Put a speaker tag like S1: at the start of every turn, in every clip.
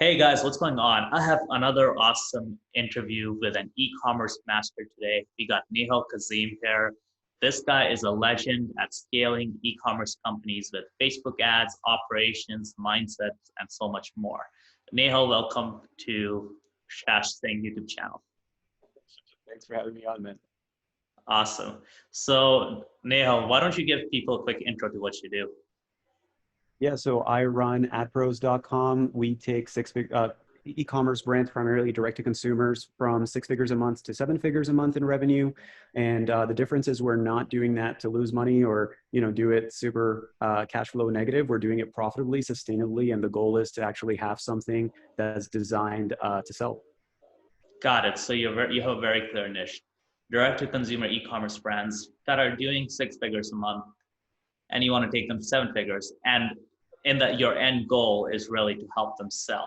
S1: Hey guys, what's going on? I have another awesome interview with an e-commerce master today. We got Nehal Kazim here. This guy is a legend at scaling e-commerce companies with Facebook ads, operations, mindsets, and so much more. Nehal, welcome to Shash Singh YouTube channel.
S2: Thanks for having me on, man.
S1: Awesome. So Nehal, why don't you give people a quick intro to what you do?
S2: Yeah, so I run adpros.com. We take e-commerce brands, primarily direct to consumers, from 6 figures a month to 7 figures a month in revenue. And the difference is we're not doing that to lose money or do it super cash flow negative. We're doing it profitably, sustainably, and the goal is to actually have something that's designed to sell.
S1: Got it. So you have a very clear niche. Direct to consumer e-commerce brands that are doing 6 figures a month and you want to take them to 7 figures. And in that your end goal is really to help them sell.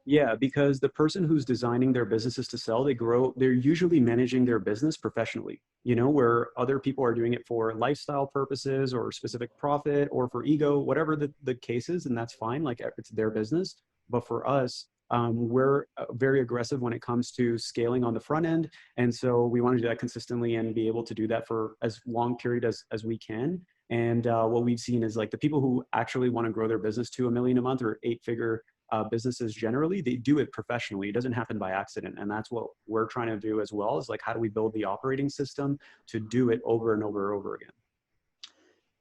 S2: Yeah, because the person who's designing their businesses to sell, they're usually managing their business professionally, where other people are doing it for lifestyle purposes or specific profit or for ego, whatever the case is, and that's fine, like it's their business. But for us, we're very aggressive when it comes to scaling on the front end. And so we want to do that consistently and be able to do that for as long period as we can. And what we've seen is like the people who actually want to grow their business to 1 million a month or 8 figure businesses generally, they do it professionally. It doesn't happen by accident. And that's what we're trying to do as well, is like, how do we build the operating system to do it over and over and over again?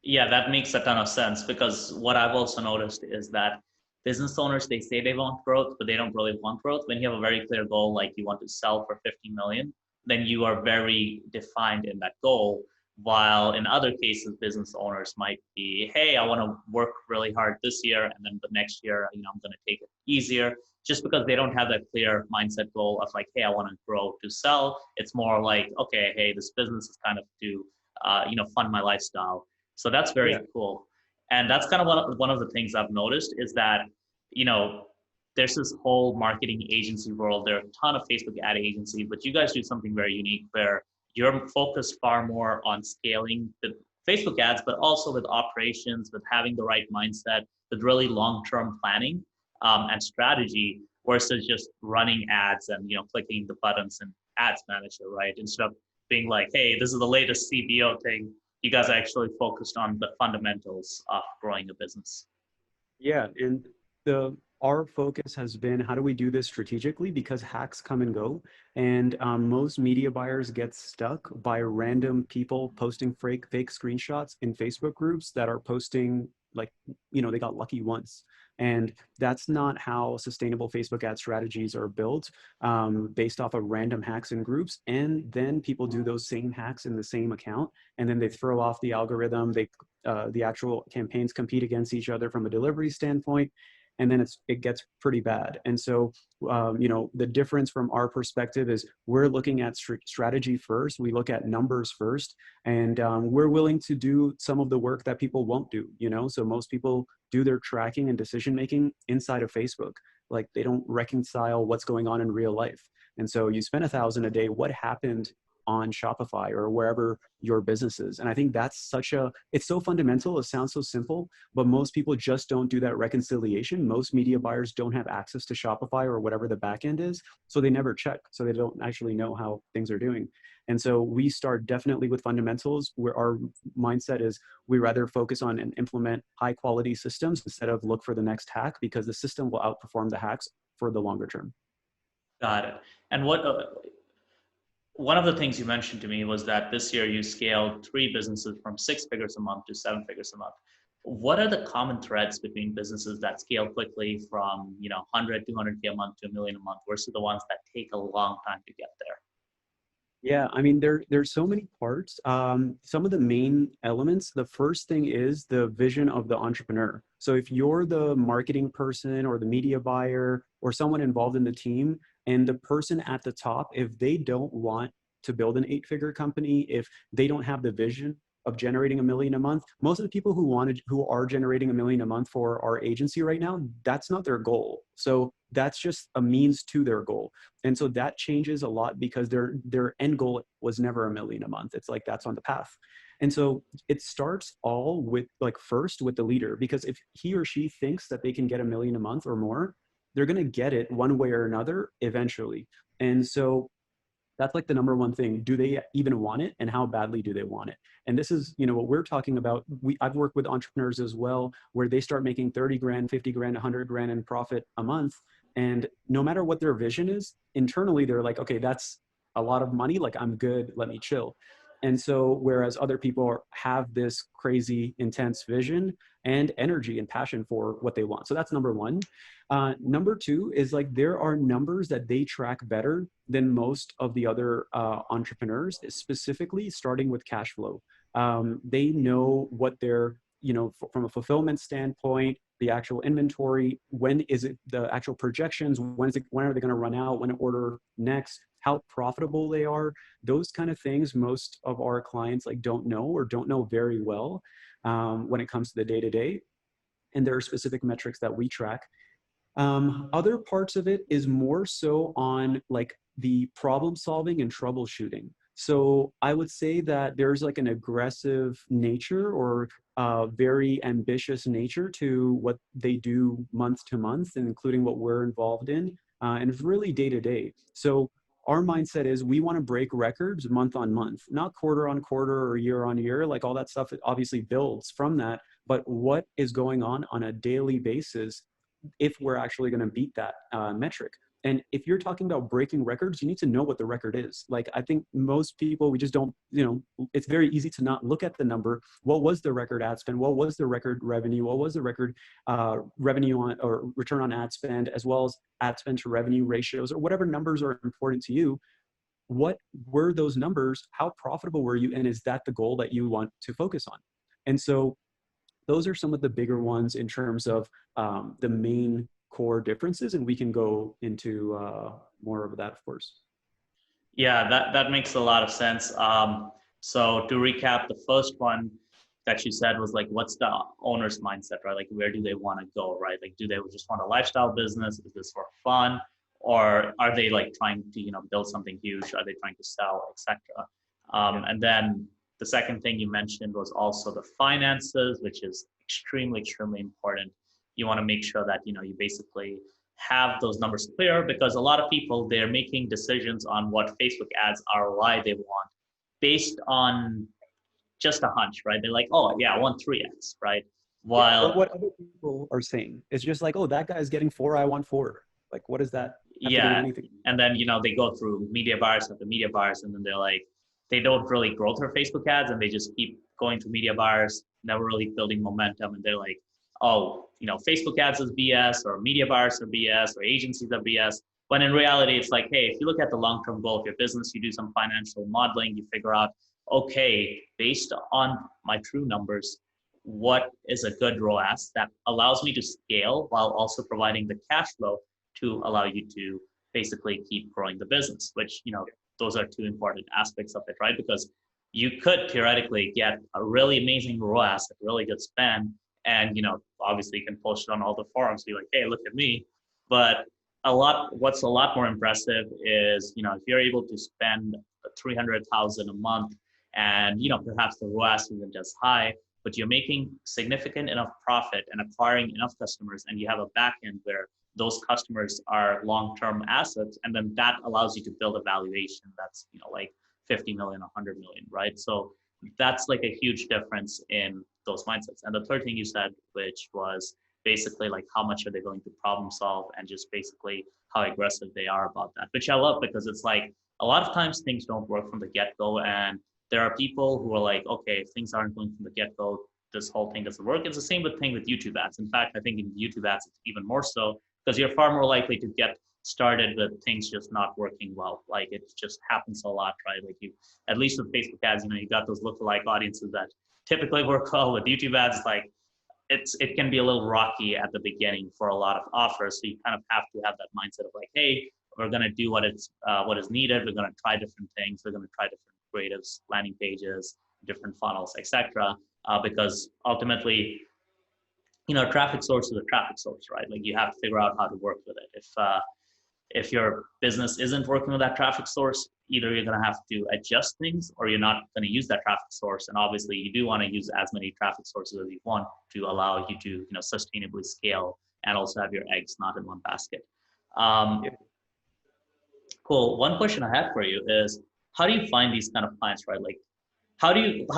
S1: Yeah, that makes a ton of sense because what I've also noticed is that business owners, they say they want growth, but they don't really want growth. When you have a very clear goal, like you want to sell for 50 million, then you are very defined in that goal. While in other cases, business owners might be, hey, I want to work really hard this year, and then the next year, I'm going to take it easier. Just because they don't have that clear mindset goal of like, hey, I want to grow to sell. It's more like, okay, hey, this business is kind of to, fund my lifestyle. So that's very
S2: Yeah.
S1: cool. And that's kind of one of the things I've noticed is that, you know, there's this whole marketing agency world. There are a ton of Facebook ad agency, but you guys do something very unique where you're focused far more on scaling the Facebook ads, but also with operations, with having the right mindset, with really long-term planning and strategy versus just running ads and clicking the buttons in ads manager, right? Instead of being like, hey, this is the latest CBO thing, you guys are actually focused on the fundamentals of growing a business.
S2: Yeah, and our focus has been, how do we do this strategically? Because hacks come and go, and most media buyers get stuck by random people posting fake screenshots in Facebook groups that are posting like, they got lucky once. And that's not how sustainable Facebook ad strategies are built, based off of random hacks in groups. And then people do those same hacks in the same account, and then they throw off the algorithm. The actual campaigns compete against each other from a delivery standpoint, and then it gets pretty bad. And so, the difference from our perspective is we're looking at strategy first. We look at numbers first, and we're willing to do some of the work that people won't do. So most people do their tracking and decision making inside of Facebook. Like, they don't reconcile what's going on in real life. And so you spend 1,000 a day. What happened on Shopify or wherever your business is? And I think that's it's so fundamental. It sounds so simple, but most people just don't do that reconciliation. Most media buyers don't have access to Shopify or whatever the backend is, so they never check. So they don't actually know how things are doing. And so we start definitely with fundamentals, where our mindset is we rather focus on and implement high quality systems instead of look for the next hack, because the system will outperform the hacks for the longer term.
S1: Got it. And one of the things you mentioned to me was that this year you scaled 3 businesses from 6 figures a month to 7 figures a month. What are the common threads between businesses that scale quickly from 100, 200K a month to 1 million a month versus the ones that take a long time to get there?
S2: Yeah, I mean, there's so many parts. Some of the main elements, the first thing is the vision of the entrepreneur. So if you're the marketing person or the media buyer or someone involved in the team, and the person at the top, if they don't want to build an 8 figure company, if they don't have the vision of generating 1 million a month, most of the people who are generating 1 million a month for our agency right now, that's not their goal. So that's just a means to their goal. And so that changes a lot, because their end goal was never 1 million a month. It's like, that's on the path. And so it starts all with, like, first with the leader, because if he or she thinks that they can get 1 million a month or more, they're going to get it one way or another eventually. And so that's like the number one thing. Do they even want it, and how badly do they want it? And this is, what we're talking about. I've worked with entrepreneurs as well, where they start making 30 grand, 50 grand, 100 grand in profit a month. And no matter what their vision is, internally, they're like, okay, that's a lot of money. Like, I'm good, let me chill. And so, whereas other people have this crazy intense vision and energy and passion for what they want. So that's number one. Number two is like, there are numbers that they track better than most of the other entrepreneurs, specifically starting with cash flow. They know what they're, from a fulfillment standpoint, the actual inventory, when is it, the actual projections, when are they going to run out, when to order next, how profitable they are, those kind of things. Most of our clients like don't know, or don't know very well when it comes to the day-to-day. And there are specific metrics that we track. Other parts of it is more so on like the problem solving and troubleshooting. So I would say that there's like an aggressive nature, or very ambitious nature to what they do month to month, including what we're involved in, and it's really day to day. So our mindset is we want to break records month on month, not quarter on quarter or year on year. Like all that stuff, it obviously builds from that. But what is going on a daily basis, if we're actually going to beat that metric? And if you're talking about breaking records, you need to know what the record is. Like, I think most people, we just don't, it's very easy to not look at the number. What was the record ad spend? What was the record revenue? What was the record revenue on, or return on ad spend, as well as ad spend to revenue ratios, or whatever numbers are important to you? What were those numbers? How profitable were you? And is that the goal that you want to focus on? And so those are some of the bigger ones in terms of the main core differences, and we can go into more of that, of course.
S1: Yeah, that makes a lot of sense. So to recap, the first one that you said was like, what's the owner's mindset, right? Like, where do they want to go, right? Like, do they just want a lifestyle business? Is this for fun? Or are they like trying to, build something huge? Are they trying to sell, etc.? And then the second thing you mentioned was also the finances, which is extremely, extremely important. You want to make sure that, you basically have those numbers clear, because a lot of people, they're making decisions on what Facebook ads ROI they want based on just a hunch, right? They're like, oh yeah, I want 3x, right?
S2: Or what other people are saying. It's just like, oh, that guy's getting 4, I want 4. Like, what does that have to do with anything?
S1: And then, they go through media buyers after media buyers, and then they're like, they don't really grow their Facebook ads, and they just keep going to media buyers, never really building momentum. And they're like, oh, Facebook ads is BS, or media buyers are BS, or agencies are BS. When in reality, it's like, hey, if you look at the long-term goal of your business, you do some financial modeling, you figure out, okay, based on my true numbers, what is a good ROAS that allows me to scale while also providing the cash flow to allow you to basically keep growing the business, which, those are two important aspects of it, right? Because you could theoretically get a really amazing ROAS, a really good spend, and, obviously you can post it on all the forums, be like, hey, look at me. But what's a lot more impressive is, if you're able to spend 300,000 a month, and, perhaps the ROAS isn't as high, but you're making significant enough profit and acquiring enough customers, and you have a back end where those customers are long-term assets, and then that allows you to build a valuation that's, like 50 million, 100 million, right? So that's like a huge difference in those mindsets. And the third thing you said, which was basically like, how much are they going to problem solve, and just basically how aggressive they are about that, which I love, because it's like, a lot of times things don't work from the get-go, and there are people who are like, okay, if things aren't going from the get-go, this whole thing doesn't work. It's the same thing with YouTube ads. In fact, I think in YouTube ads, it's even more so, because you're far more likely to get started with things just not working well. Like, it just happens a lot, right? Like, at least with Facebook ads, you got those lookalike audiences that typically work well. With YouTube ads, like, it can be a little rocky at the beginning for a lot of offers. So you kind of have to have that mindset of like, hey, we're going to do what is needed. We're going to try different things. We're going to try different creatives, landing pages, different funnels, etc. Because ultimately, traffic source is a traffic source, right? Like, you have to figure out how to work with it. If your business isn't working with that traffic source, either you're going to have to adjust things, or you're not going to use that traffic source. And obviously, you do want to use as many traffic sources as you want to allow you to, sustainably scale and also have your eggs not in one basket.
S2: Yeah.
S1: Cool. One question I have for you is, how do you find these kind of clients, right? Like, how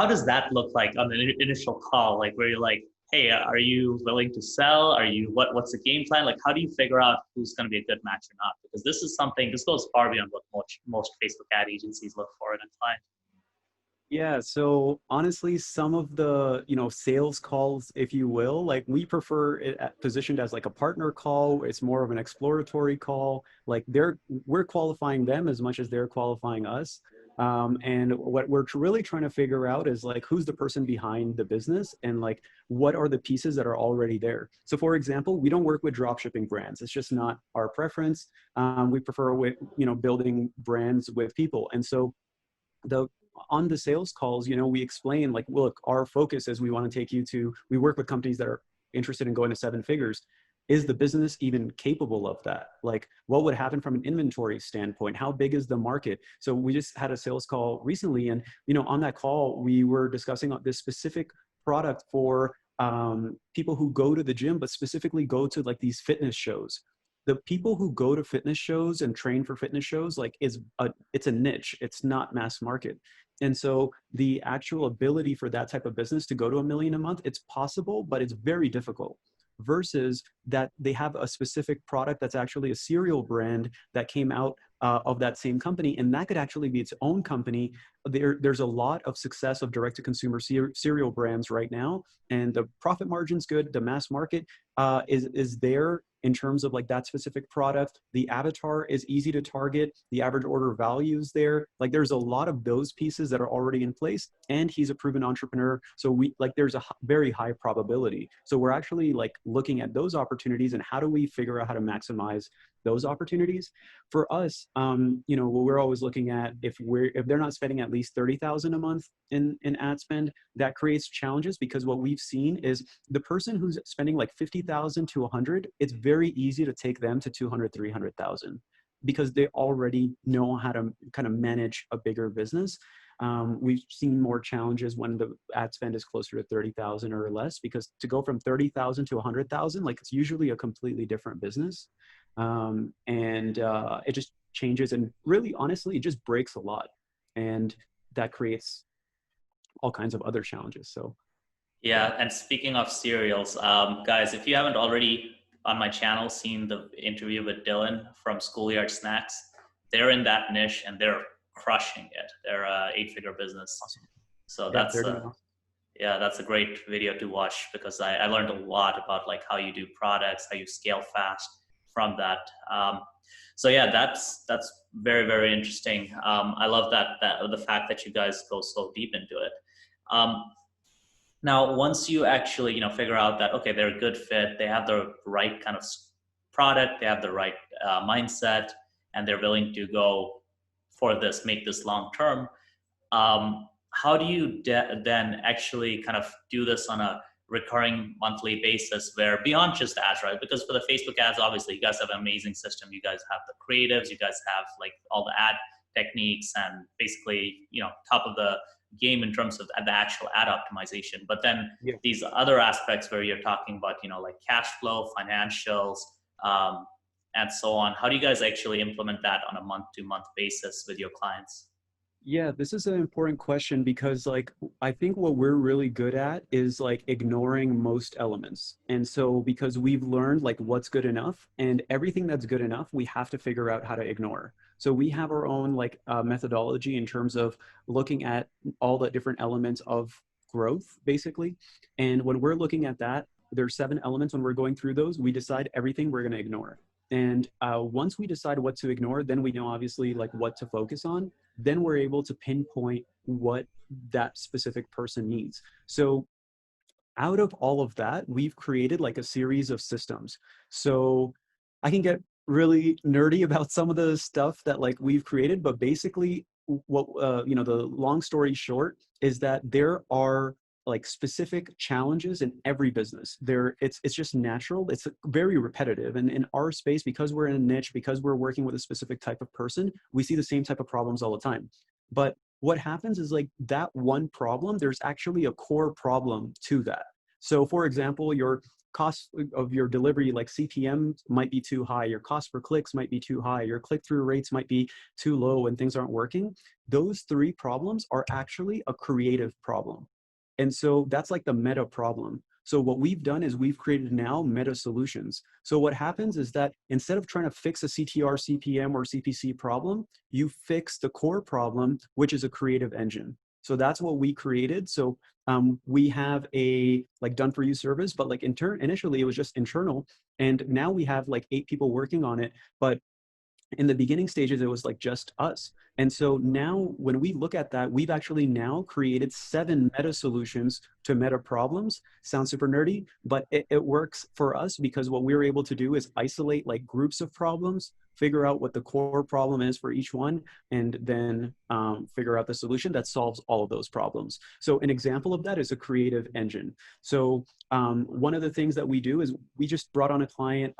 S1: does that look like on the initial call? Like, where you're like, hey, are you willing to sell? What's the game plan? Like, how do you figure out who's going to be a good match or not? Because this goes far beyond what most Facebook ad agencies look for in a client.
S2: Yeah, so honestly, some of the, sales calls, if you will, like we prefer it positioned as like a partner call. It's more of an exploratory call. Like we're qualifying them as much as they're qualifying us. And what we're really trying to figure out is like who's the person behind the business and like what are the pieces that are already there. So for example, we don't work with drop shipping brands. It's just not our preference. We prefer with, building brands with people. And so the on the sales calls, we explain like, look, our focus is we want to take you to, we work with companies that are interested in going to 7 figures. Is the business even capable of that? Like, what would happen from an inventory standpoint? How big is the market? So we just had a sales call recently, and on that call, we were discussing this specific product for people who go to the gym, but specifically go to like these fitness shows. The people who go to fitness shows and train for fitness shows, like it's a niche. It's not mass market. And so the actual ability for that type of business to go to 1 million a month, it's possible, but it's very difficult. Versus that they have a specific product that's actually a cereal brand that came out of that same company, and that could actually be its own company. There's a lot of success of direct-to-consumer cereal brands right now, and the profit margin's good. The mass market is there in terms of like that specific product. The avatar is easy to target. The average order value is there. Like there's a lot of those pieces that are already in place, and he's a proven entrepreneur. So there's a very high probability. So we're actually like looking at those opportunities and how do we figure out how to maximize those opportunities. For us, what we're always looking at, if they're not spending at least 30,000 a month in ad spend, that creates challenges, because what we've seen is the person who's spending like 50,000 to 100, it's very easy to take them to 200, 300,000 because they already know how to kind of manage a bigger business. We've seen more challenges when the ad spend is closer to 30,000 or less, because to go from 30,000 to 100,000, like it's usually a completely different business. It just changes, and really, honestly, it just breaks a lot. And that creates all kinds of other challenges. So
S1: Yeah, and speaking of cereals, guys, if you haven't already on my channel seen the interview with Dylan from Schoolyard Snacks, they're in that niche and they're crushing it. They're a 8-figure business.
S2: awesome.
S1: So
S2: Yeah, they're doing awesome.
S1: yeah, that's a great video to watch, because I learned a lot about like how you do products, how you scale fast from that. So yeah, that's very, very interesting. I love that the fact that you guys go so deep into it. Now, once you actually, figure out that, okay, they're a good fit, they have the right kind of product, they have the right mindset, and they're willing to go for this, make this long term. How do you then actually kind of do this on a recurring monthly basis, where beyond just ads, right? Because for the Facebook ads, obviously you guys have an amazing system. You guys have the creatives, you guys have like all the ad techniques, and basically, top of the game in terms of the actual ad optimization. But then these other aspects where you're talking about, like cash flow, financials, and so on. How do you guys actually implement that on a month-to-month basis with your clients?
S2: Yeah, this is an important question, because like I think what we're really good at is like ignoring most elements. And so because we've learned like what's good enough, and everything that's good enough, we have to figure out how to ignore. So we have our own like methodology in terms of looking at all the different elements of growth, basically. And when we're looking at that, there's 7 elements. When we're going through those, we decide everything we're going to ignore. And once we decide what to ignore, then we know obviously like what to focus on. Then we're able to pinpoint what that specific person needs. So out of all of that, we've created like a series of systems. So I can get really nerdy about some of the stuff that like we've created, but basically what, the long story short is that there are like specific challenges in every business. It's just natural. It's very repetitive. And in our space, because we're in a niche, because we're working with a specific type of person, we see the same type of problems all the time. But what happens is like that one problem, there's actually a core problem to that. So for example, your cost of your delivery, like CPM might be too high, your cost per clicks might be too high, your click-through rates might be too low and things aren't working. Those three problems are actually a creative problem. And so that's like the meta problem. So what we've done is we've created now meta solutions. So what happens is that instead of trying to fix a CTR, CPM, or CPC problem, you fix the core problem, which is a creative engine. So that's what we created. So we have a like done for you service, but like initially it was just internal. And now we have like 8 people working on it. But in the beginning stages, it was like just us. And so now when we look at that, we've actually now created 7 meta solutions to meta problems. Sounds super nerdy, but it works for us because what we're able to do is isolate like groups of problems, figure out what the core problem is for each one, and then figure out the solution that solves all of those problems. So an example of that is a creative engine. So one of the things that we do is we just brought on a client,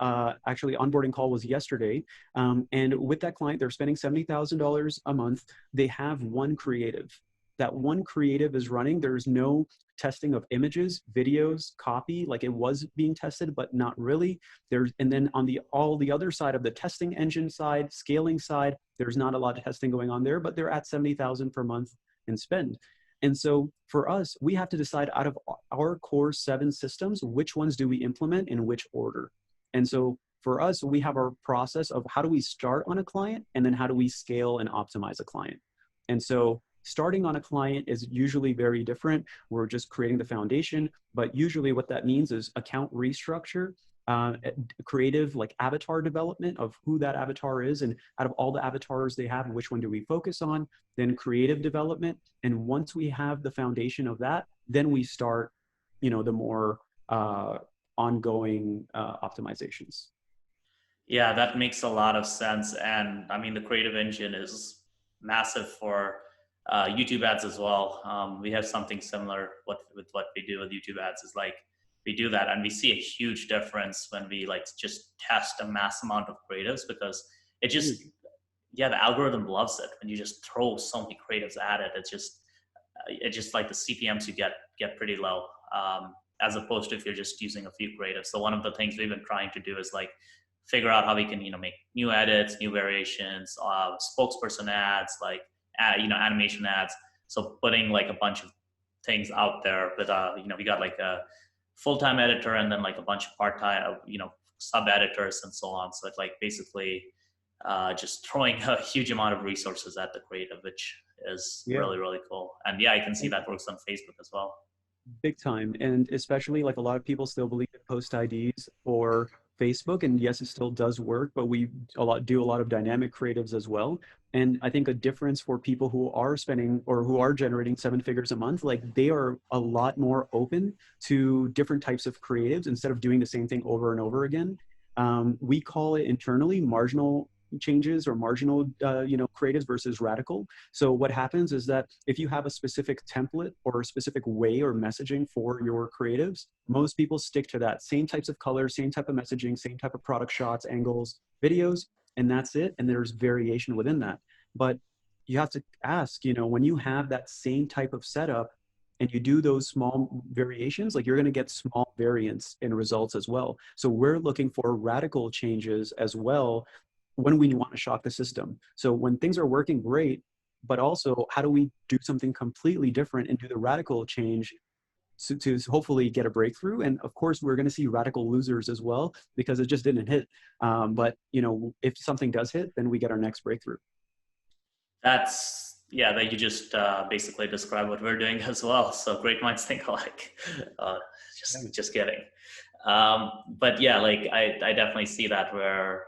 S2: actually onboarding call was yesterday. And with that client, they're spending $70,000 a month. They have one creative. That one creative is running. There's no testing of images, videos, copy, like it was being tested, but not really. And then on all the other side of the testing engine side, scaling side, there's not a lot of testing going on there, but they're at 70,000 per month in spend. And so for us, we have to decide out of our core 7 systems, which ones do we implement in which order. And so for us, we have our process of how do we start on a client and then how do we scale and optimize a client. And so starting on a client is usually very different. We're just creating the foundation, but usually what that means is account restructure, creative like avatar development of who that avatar is, and out of all the avatars they have, which one do we focus on, then creative development. And once we have the foundation of that, then we start, the more ongoing optimizations.
S1: Yeah, that makes a lot of sense. And I mean, the creative engine is massive for YouTube ads as well. We have something similar with what we do with YouTube ads is like, we do that and we see a huge difference when we like just test a mass amount of creatives, because it just, yeah, the algorithm loves it when you just throw so many creatives at it. It's just like the CPMs you get pretty low, as opposed to if you're just using a few creatives. So one of the things we've been trying to do is like figure out how we can, make new edits, new variations, spokesperson ads, like, animation ads. So putting like a bunch of things out there with, we got like a full-time editor and then like a bunch of part-time, sub editors and so on. So it's like basically just throwing a huge amount of resources at the creative, which is really, really cool. And yeah, I can see that works on Facebook as well.
S2: Big time. And especially like a lot of people still believe in post IDs or Facebook, and yes, it still does work, but we do a lot of dynamic creatives as well. And I think a difference for people who are spending or who are generating 7 figures a month, like they are a lot more open to different types of creatives instead of doing the same thing over and over again. We call it internally marginal changes or marginal creatives versus radical. So what happens is that if you have a specific template or a specific way or messaging for your creatives, most people stick to that same types of colors, same type of messaging, same type of product shots, angles, videos, and that's it. And there's variation within that. But you have to ask, when you have that same type of setup and you do those small variations, like you're going to get small variance in results as well. So we're looking for radical changes as well when we want to shock the system. So when things are working great, but also how do we do something completely different and do the radical change to hopefully get a breakthrough? And of course, we're going to see radical losers as well because it just didn't hit. But if something does hit, then we get our next breakthrough.
S1: That you just basically describe what we're doing as well. So great minds think alike. Just kidding. But yeah, like I definitely see that where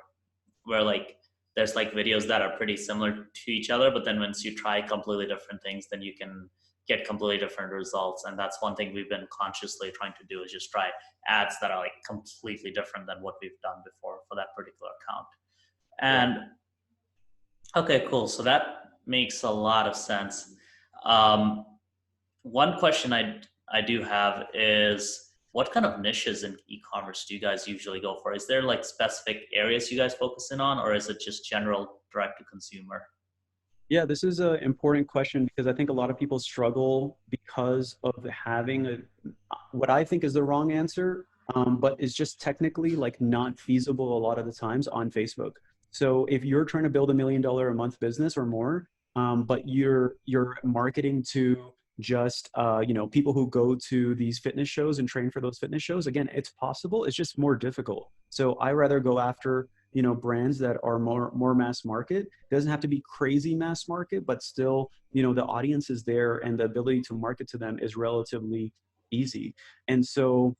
S1: like there's like videos that are pretty similar to each other, but then once you try completely different things, then you can get completely different results. And that's one thing we've been consciously trying to do, is just try ads that are like completely different than what we've done before for that particular account. And okay, cool. So that makes a lot of sense. One question I do have is, what kind of niches in e-commerce do you guys usually go for? Is there like specific areas you guys focus in on, or is it just general direct to consumer?
S2: Yeah, this is an important question because I think a lot of people struggle because of having what I think is the wrong answer. but it's just technically like not feasible a lot of the times on Facebook. So if you're trying to build $1 million a month business or more, but you're marketing to just people who go to these fitness shows and train for those fitness shows, again, it's possible. It's just more difficult. So I rather go after brands that are more mass market. It doesn't have to be crazy mass market, but still the audience is there and the ability to market to them is relatively easy. And so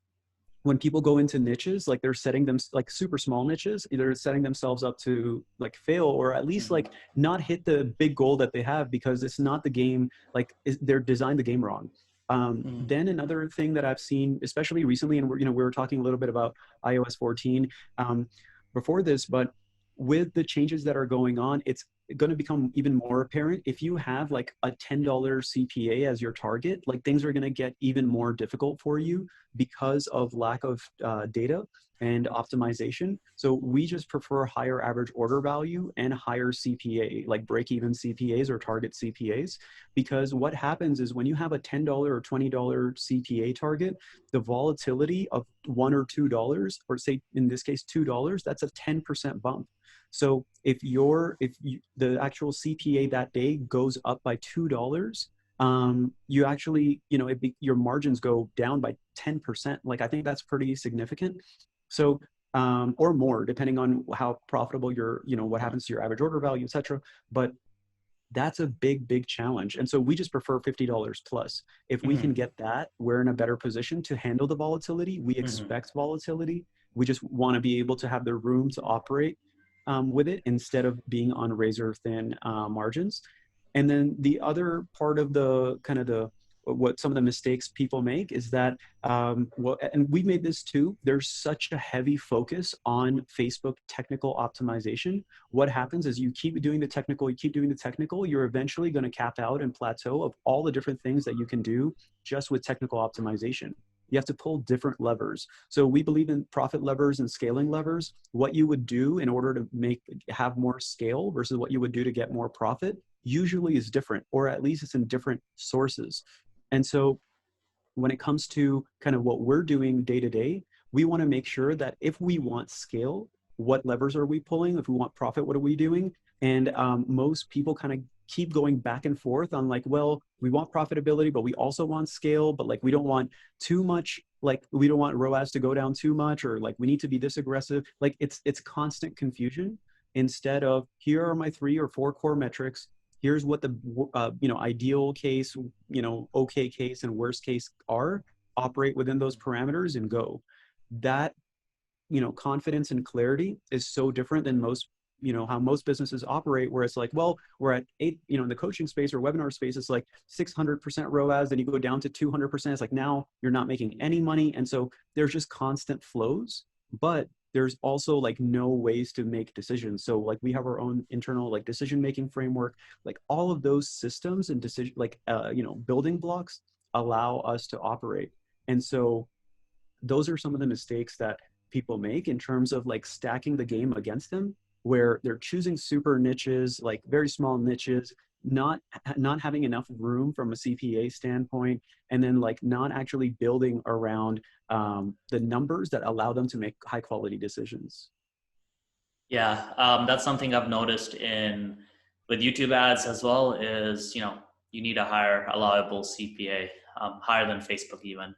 S2: when people go into niches, like they're setting them like super small niches, either setting themselves up to like fail or at least like not hit the big goal that they have because it's not the game, like they're designed the game wrong. Then another thing that I've seen, especially recently, and we were talking a little bit about iOS 14 before this, but with the changes that are going on, it's going to become even more apparent. If you have like a $10 CPA as your target, like things are going to get even more difficult for you because of lack of data and optimization. So we just prefer higher average order value and higher CPA, like break-even CPAs or target CPAs, because what happens is when you have a $10 or $20 CPA target, the volatility of $1 or $2, or say in this case $2, that's a 10% bump. So if the actual CPA that day goes up by $2, you actually, your margins go down by 10%. Like I think that's pretty significant. So, or more, depending on how profitable what happens to your average order value, et cetera. But that's a big challenge. And so we just prefer $50 plus. If we can get that, we're in a better position to handle the volatility. We expect volatility. We just want to be able to have the room to operate with it instead of being on razor thin margins. And then the other part of what some of the mistakes people make is that, and we made this too, there's such a heavy focus on Facebook technical optimization. What happens is you keep doing the technical, you're eventually going to cap out and plateau of all the different things that you can do just with technical optimization. You have to pull different levers. So we believe in profit levers and scaling levers. What you would do in order to have more scale versus what you would do to get more profit usually is different, or at least it's in different sources. And so when it comes to kind of what we're doing day to day, we want to make sure that if we want scale, what levers are we pulling? If we want profit, what are we doing? And most people kind of keep going back and forth on like, well, we want profitability, but we also want scale, but like we don't want too much, like we don't want ROAS to go down too much, or like we need to be this aggressive. Like it's constant confusion instead of here are my 3 or 4 core metrics. Here's what the ideal case, okay case and worst case are. Operate within those parameters and go. That confidence and clarity is so different than how most businesses operate, where it's like, well, we're at 8, in the coaching space or webinar space, it's like 600% ROAS, then you go down to 200%. It's like, now you're not making any money. And so there's just constant flows, but there's also like no ways to make decisions. So like we have our own internal like decision-making framework, like all of those systems and decision, building blocks allow us to operate. And so those are some of the mistakes that people make in terms of like stacking the game against them, where they're choosing super niches, like very small niches, not having enough room from a CPA standpoint, and then like not actually building around the numbers that allow them to make high quality decisions.
S1: Yeah, that's something I've noticed with YouTube ads as well is, you need a higher allowable CPA, higher than Facebook even.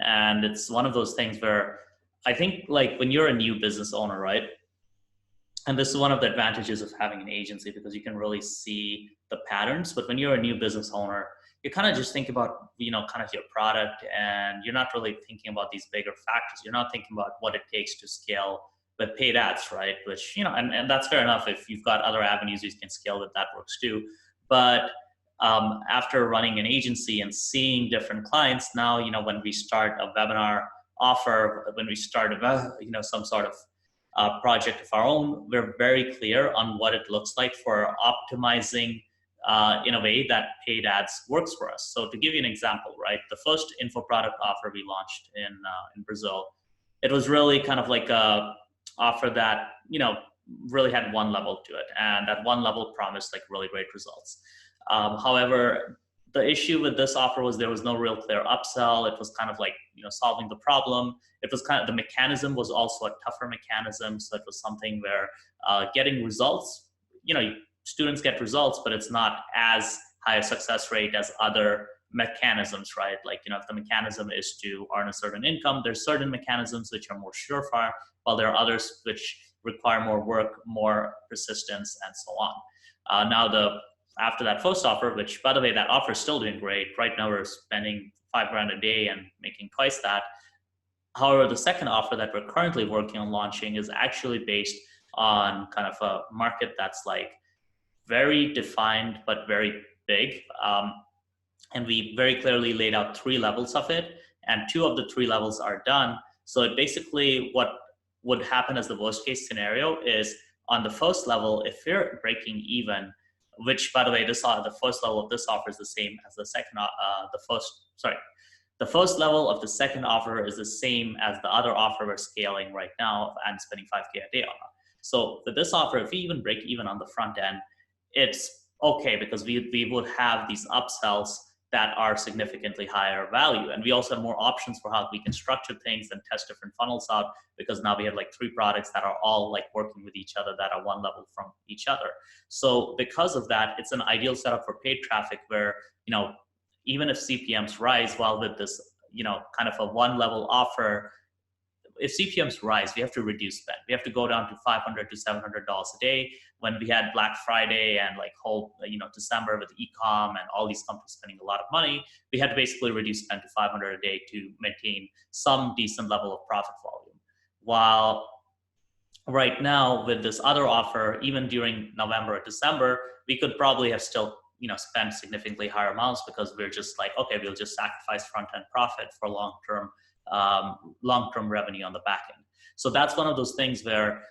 S1: And it's one of those things where I think like when you're a new business owner, right? And this is one of the advantages of having an agency because you can really see the patterns. But when you're a new business owner, you kind of just think about, kind of your product, and you're not really thinking about these bigger factors. You're not thinking about what it takes to scale with paid ads, right? Which, and that's fair enough. If you've got other avenues you can scale with, that works too. But after running an agency and seeing different clients, now, when we start a webinar offer, when we start some sort of project of our own, we're very clear on what it looks like for optimizing in a way that paid ads works for us. So to give you an example, right, the first info product offer we launched in Brazil, it was really kind of like a offer that really had one level to it, and that one level promised like really great results. However, the issue with this offer was there was no real clear upsell. It was kind of like, solving the problem. It was kind of, the mechanism was also a tougher mechanism. So it was something where getting results, students get results, but it's not as high a success rate as other mechanisms, right? Like, if the mechanism is to earn a certain income, there's certain mechanisms which are more surefire, while there are others which require more work, more persistence, and so on. After that first offer, which by the way, that offer is still doing great. Right now we're spending $5,000 a day and making twice that. However, the second offer that we're currently working on launching is actually based on kind of a market that's like very defined, but very big. And we very clearly laid out 3 levels of it, and 2 of the 3 levels are done. So it basically, what would happen as the worst case scenario is on the first level, if you're breaking even, which by the way, the first level of this offer is the same as the second, the first level of the second offer is the same as the other offer we're scaling right now and spending $5,000 a day on. So with this offer, if we even break even on the front end, it's okay because we would have these upsells that are significantly higher value. And we also have more options for how we can structure things and test different funnels out, because now we have like 3 products that are all like working with each other that are one level from each other. So because of that, it's an ideal setup for paid traffic where, even if CPMs rise, while with this, kind of a 1 level offer, if CPMs rise, we have to reduce spend. We have to go down to $500 to $700 a day. When we had Black Friday and like whole, December with e-com and all these companies spending a lot of money, we had to basically reduce spend to $500 a day to maintain some decent level of profit volume. While right now with this other offer, even during November or December, we could probably have still, spent significantly higher amounts because we're just like, okay, we'll just sacrifice front-end profit for long-term revenue on the back end. So that's one of those things where,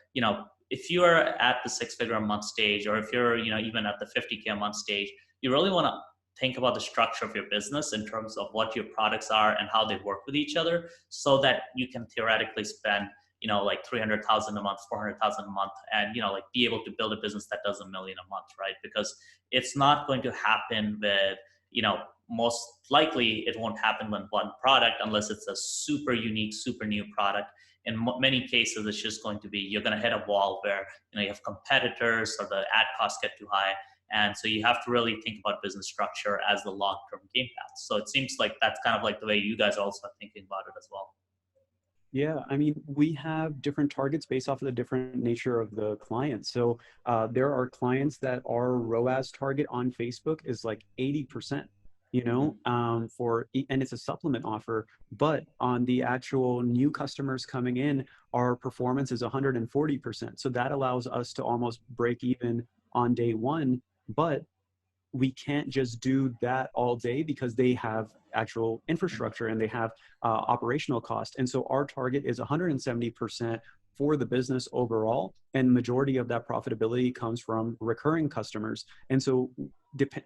S1: if you're at the 6-figure a month stage, or if you're, even at the 50K a month stage, you really want to think about the structure of your business in terms of what your products are and how they work with each other, so that you can theoretically spend, like 300,000 a month, 400,000 a month, and, like be able to build a business that does $1 million a month, right? Because it's not going to happen with, most likely it won't happen with one product unless it's a super unique, super new product. In many cases, it's just going to be, you're going to hit a wall where, you have competitors or the ad costs get too high. And so you have to really think about business structure as the long-term game path. So it seems like that's kind of like the way you guys are also thinking about it as well.
S2: Yeah, I mean, we have different targets based off of the different nature of the client. So there are clients that our ROAS target on Facebook is like 80%, and it's a supplement offer. But on the actual new customers coming in, our performance is 140%. So that allows us to almost break even on day 1. But we can't just do that all day because they have actual infrastructure and they have operational cost. And so our target is 170% for the business overall, and majority of that profitability comes from recurring customers. And so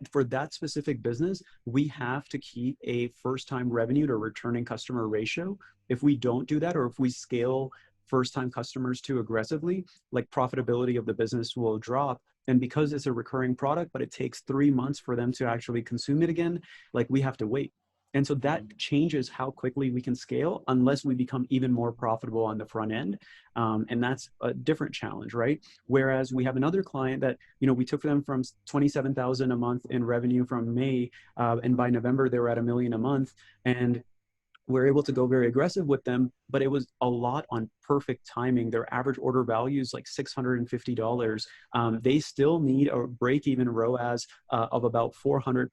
S2: for that specific business, we have to keep a first-time revenue to returning customer ratio. If we don't do that, or if we scale first-time customers too aggressively, like profitability of the business will drop. And because it's a recurring product, but it takes 3 months for them to actually consume it again, like we have to wait. And so that changes how quickly we can scale unless we become even more profitable on the front end. And that's a different challenge, right? Whereas we have another client that, we took them from 27,000 a month in revenue from May, and by November, they were at $1 million a month. And we're able to go very aggressive with them, but it was a lot on perfect timing. Their average order value is like $650. They still need a break-even ROAS of about 400,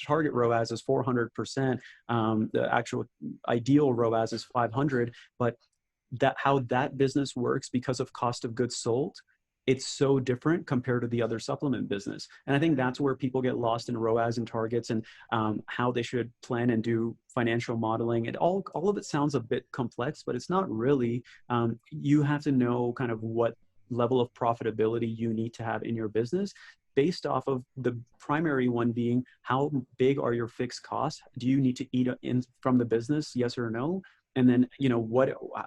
S2: target ROAS is 400%. The actual ideal ROAS is 500, but how that business works because of cost of goods sold, it's so different compared to the other supplement business. And I think that's where people get lost in ROAS and targets and how they should plan and do financial modeling. And all of it sounds a bit complex, but it's not really. You have to know kind of what level of profitability you need to have in your business, based off of the primary one being, how big are your fixed costs? Do you need to eat in from the business, yes or no? And then,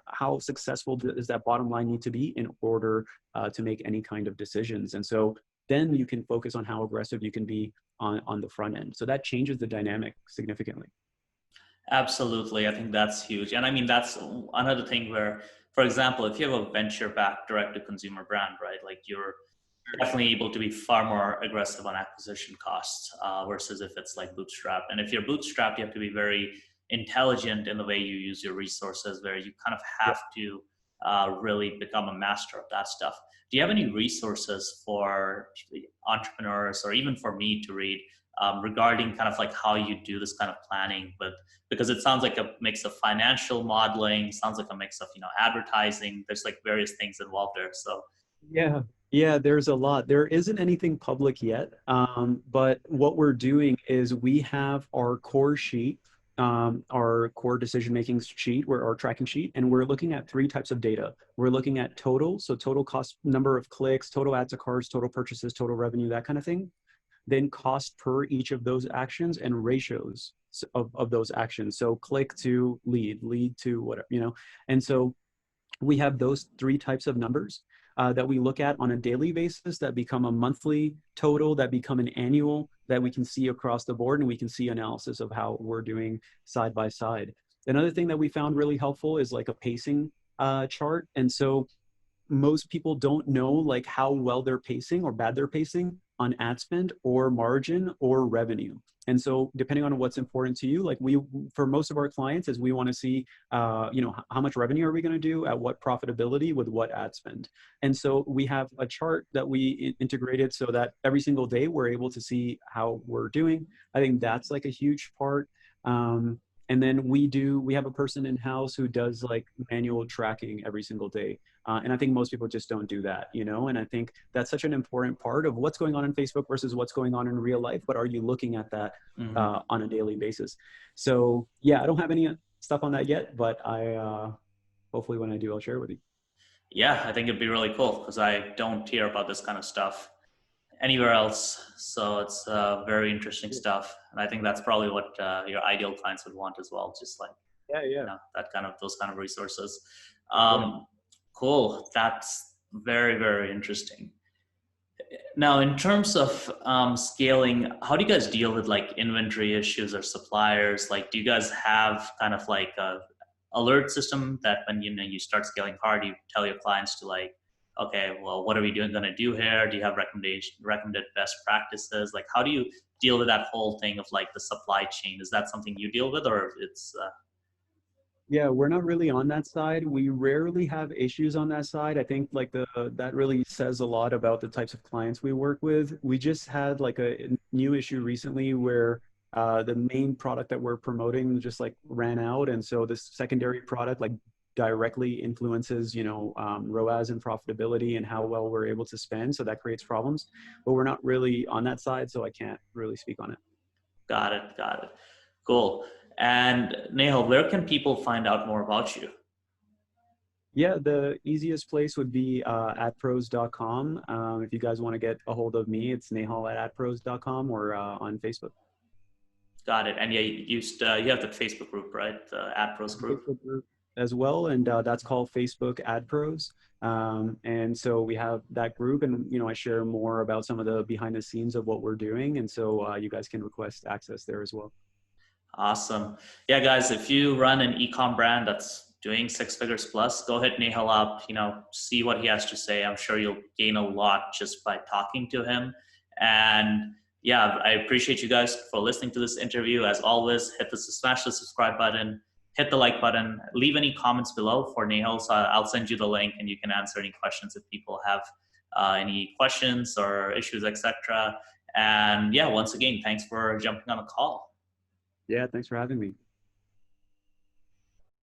S2: how successful does that bottom line need to be in order to make any kind of decisions? And so then you can focus on how aggressive you can be on the front end. So that changes the dynamic significantly.
S1: Absolutely. I think that's huge. And I mean, that's another thing where, for example, if you have a venture backed direct to consumer brand, right, like you're definitely able to be far more aggressive on acquisition costs versus if it's like bootstrapped. And if you're bootstrapped, you have to be very intelligent in the way you use your resources, where you kind of have to really become a master of that stuff. Do you have any resources for entrepreneurs or even for me to read regarding kind of like how you do this kind of planning? But because it sounds like a mix of financial modeling, sounds like a mix of advertising. There's like various things involved there. So
S2: yeah, there's a lot. There isn't anything public yet, but what we're doing is we have our core sheet, our core decision-making sheet, or our tracking sheet, and we're looking at three types of data. We're looking at total, so total cost, number of clicks, total add to carts, total purchases, total revenue, that kind of thing. Then cost per each of those actions and ratios of those actions. So click to lead, lead to whatever, and so we have those three types of numbers that we look at on a daily basis, that become a monthly total, that become an annual, that we can see across the board, and we can see analysis of how we're doing side by side. Another thing that we found really helpful is like a pacing chart. And so most people don't know like how well they're pacing or bad they're pacing on ad spend or margin or revenue. And so depending on what's important to you, like for most of our clients is we want to see, how much revenue are we going to do at what profitability with what ad spend. And so we have a chart that we integrated so that every single day we're able to see how we're doing. I think that's like a huge part. And then we have a person in-house who does like manual tracking every single day. And I think most people just don't do that, and I think that's such an important part of what's going on in Facebook versus what's going on in real life. But are you looking at that on a daily basis? So yeah, I don't have any stuff on that yet, but I hopefully when I do, I'll share it with you.
S1: yeah, I think it'd be really cool because I don't hear about this kind of stuff anywhere else. So it's very interesting stuff. And I think that's probably what your ideal clients would want as well. Just like,
S2: Yeah.
S1: those kind of resources.
S2: Yeah.
S1: Cool. That's very, very interesting. Now, in terms of scaling, how do you guys deal with like inventory issues or suppliers? Like, do you guys have kind of like a alert system that when you start scaling hard, you tell your clients to like, okay, well, what are we going to do here? Do you have recommended best practices? Like, how do you deal with that whole thing of like the supply chain? Is that something you deal with, or it's
S2: Yeah, we're not really on that side. We rarely have issues on that side. I think like that really says a lot about the types of clients we work with. We just had like a new issue recently where the main product that we're promoting just like ran out, and so this secondary product like directly influences ROAS and profitability and how well we're able to spend. So that creates problems, but we're not really on that side, so I can't really speak on it.
S1: Got it. Cool. And Nehal, where can people find out more about you?
S2: Yeah, the easiest place would be adpros.com. If you guys want to get a hold of me, it's Nehal at adpros.com or on Facebook.
S1: Got it. And yeah, you have the Facebook group, right? The AdPros group.
S2: Facebook group as well, and that's called Facebook Ad Pros. And so we have that group, and I share more about some of the behind the scenes of what we're doing, and so you guys can request access there as well.
S1: Awesome. Yeah, guys, if you run an e-com brand that's doing 6 figures plus, go hit Nehal up, see what he has to say. I'm sure you'll gain a lot just by talking to him. And yeah, I appreciate you guys for listening to this interview. As always, smash the subscribe button, hit the like button, leave any comments below for Nehal. So I'll send you the link and you can answer any questions if people have any questions or issues, etc. And yeah, once again, thanks for jumping on a call.
S2: Yeah, thanks for having me.